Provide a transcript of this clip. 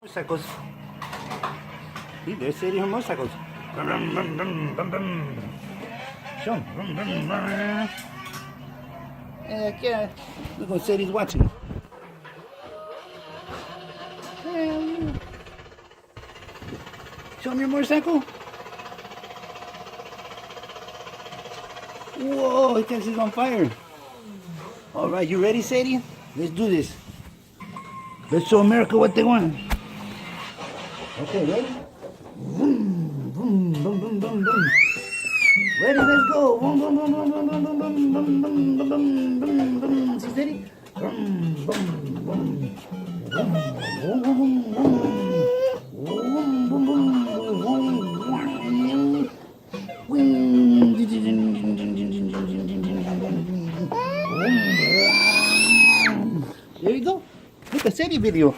Motorcycles. See, they're sitting on motorcycles. Bum, bum, bum, bum, bum, bum. Show 'em. Bum, bum, bum. Heck yeah. Look what Sadie's watching. Hell yeah. Show him your motorcycle. Whoa, he thinks he's on fire. All right, you ready, Sadie? Let's do this. Let's show America what they want. Okay, ready? Boom, boom, boom, boom, boom, boom. Ready, let's go. Boom, boom, boom, boom, boom, boom, boom, boom, boom, boom, boom, boom, boom. See, Sadie? Boom, boom, boom. Boom, boom, boom, boom. Boom, boom, boom, boom. There you go. Look at Sadie video.